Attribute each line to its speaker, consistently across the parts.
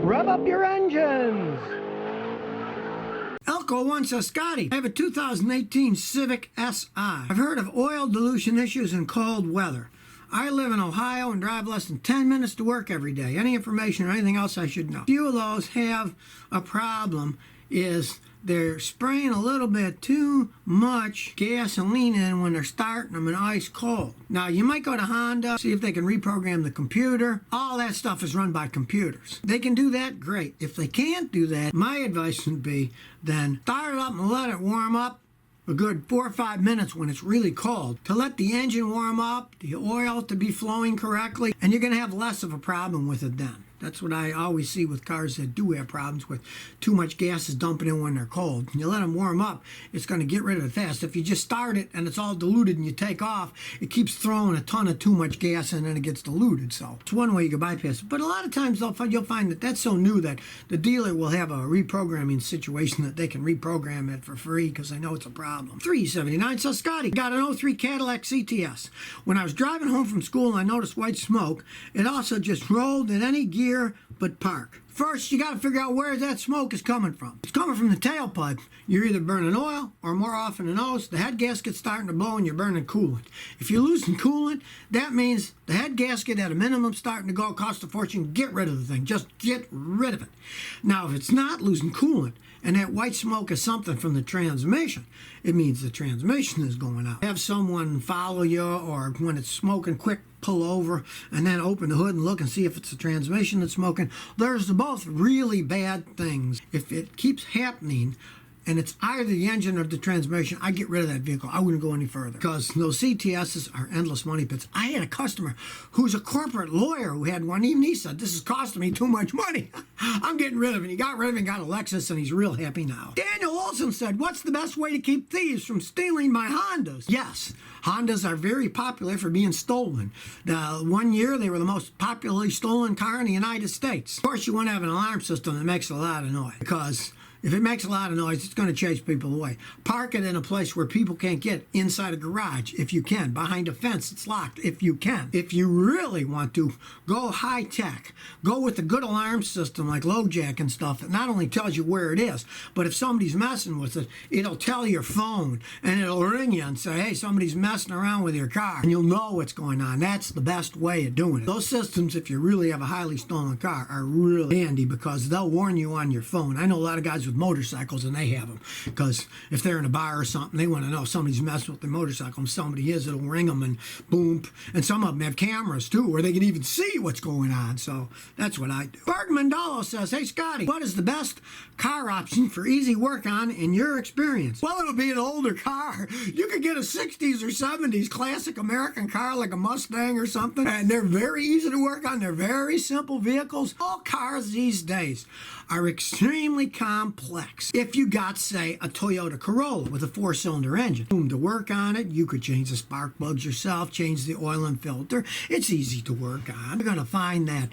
Speaker 1: Rev up your engines!
Speaker 2: Elko wants says, Scotty, I have a 2018 Civic SI. I've heard of oil dilution issues in cold weather. I live in Ohio and drive less than 10 minutes to work every day. Any information or anything else I should know? Few of those have a problem is they're spraying a little bit too much gasoline in when they're starting them in ice cold. Now, you might go to Honda, see if they can reprogram the computer. All that stuff is run by computers. They can do that, great. If they can't do that, my advice would be then start it up and let it warm up a good 4 or 5 minutes when it's really cold to let the engine warm up, the oil to be flowing correctly, and you're going to have less of a problem with it then. That's what I always see with cars that do have problems with too much gas is dumping in when they're cold. You let them warm up, it's going to get rid of it fast. If you just start it and it's all diluted and you take off, it keeps throwing a ton of too much gas in and it gets diluted. So it's one way you can bypass it. But a lot of times you'll find that that's so new that the dealer will have a reprogramming situation that they can reprogram it for free because they know it's a problem. 379 says, Scotty, got an 03 Cadillac CTS. When I was driving home from school and I noticed white smoke, it also just rolled in any gear but park. First, you got to figure out where that smoke is coming from. It's coming from the tailpipe. You're either burning oil, or more often than those, the head gasket's starting to blow and you're burning coolant. If you're losing coolant, that means the head gasket at a minimum starting to go, cost a fortune. Get rid of the thing. Just get rid of it. Now, if it's not losing coolant, and that white smoke is something from the transmission, it means the transmission is going out. Have someone follow you, or when it's smoking, quick pull over and then open the hood and look and see if it's the transmission that's smoking. There's both really bad things. If it keeps happening and it's either the engine or the transmission, I get rid of that vehicle. I wouldn't go any further because those CTSs are endless money pits. I had a customer who's a corporate lawyer who had one. Even he said, this is costing me too much money. I'm getting rid of it. He got rid of it and got a Lexus and he's real happy now. Daniel Olson said, what's the best way to keep thieves from stealing my Hondas? Yes, Hondas are very popular for being stolen. One year, they were the most popularly stolen car in the United States. Of course, you want to have an alarm system that makes a lot of noise because if it makes a lot of noise, it's going to chase people away. Park it in a place where people can't get. Inside a garage, if you can. Behind a fence, it's locked, if you can. If you really want to, go high tech. Go with a good alarm system like LoJack and stuff that not only tells you where it is, but if somebody's messing with it, it'll tell your phone and it'll ring you and say, hey, somebody's messing around with your car. And you'll know what's going on. That's the best way of doing it. Those systems, if you really have a highly stolen car, are really handy because they'll warn you on your phone. I know a lot of guys with motorcycles and they have them because if they're in a bar or something, they want to know if somebody's messing with their motorcycle. If somebody is, it'll ring them and boom. And some of them have cameras too where they can even see what's going on. So that's what I do. Bert Mandalo says, hey Scotty, what is the best car option for easy work on in your experience? Well, it'll be an older car. You could get a 60s or 70s classic American car like a Mustang or something, and they're very easy to work on. They're very simple vehicles. All cars these days are extremely complex. If you got, say, a Toyota Corolla with a 4-cylinder engine, to work on it, you could change the spark plugs yourself, change the oil and filter. It's easy to work on. You're going to find that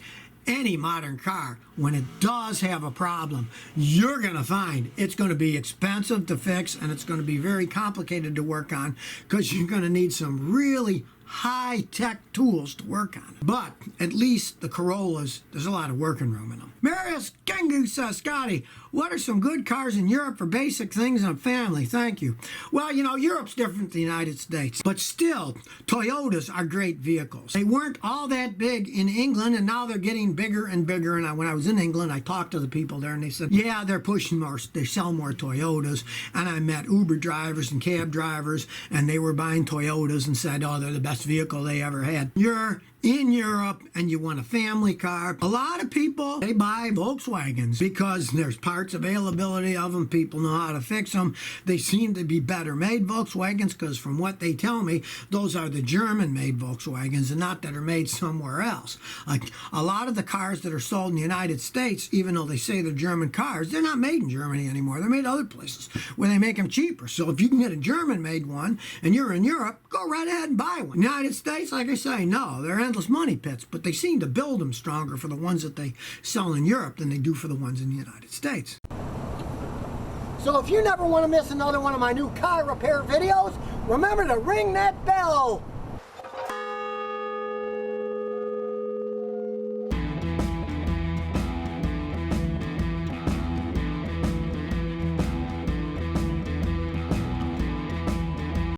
Speaker 2: any modern car, when it does have a problem, you're going to find it's going to be expensive to fix and it's going to be very complicated to work on because you're going to need some really high-tech tools to work on it. But at least the Corollas, there's a lot of working room in them. Marius Gengu says, Scotty, what are some good cars in Europe for basic things and family? Thank you. Well, you know, Europe's different than the United States, but still, Toyotas are great vehicles. They weren't all that big in England, and now they're getting bigger and bigger. And when I was in England, I talked to the people there, and they said, yeah, they're pushing more, they sell more Toyotas. And I met Uber drivers and cab drivers, and they were buying Toyotas and said, oh, they're the best vehicle they ever had. You're in Europe and you want a family car. A lot of people, they buy Volkswagens because there's parts availability of them. People know how to fix them. They seem to be better made Volkswagens because from what they tell me, those are the German made Volkswagens and not that are made somewhere else. Like a lot of the cars that are sold in the United States, even though they say they're German cars, they're not made in Germany anymore. They're made other places where they make them cheaper. So if you can get a German made one and you're in Europe, go right ahead and buy one. United States, like I say, no, they're endless money pits, but they seem to build them stronger for the ones that they sell in Europe than they do for the ones in the United States.
Speaker 1: So if you never want to miss another one of my new car repair videos, remember to ring that bell.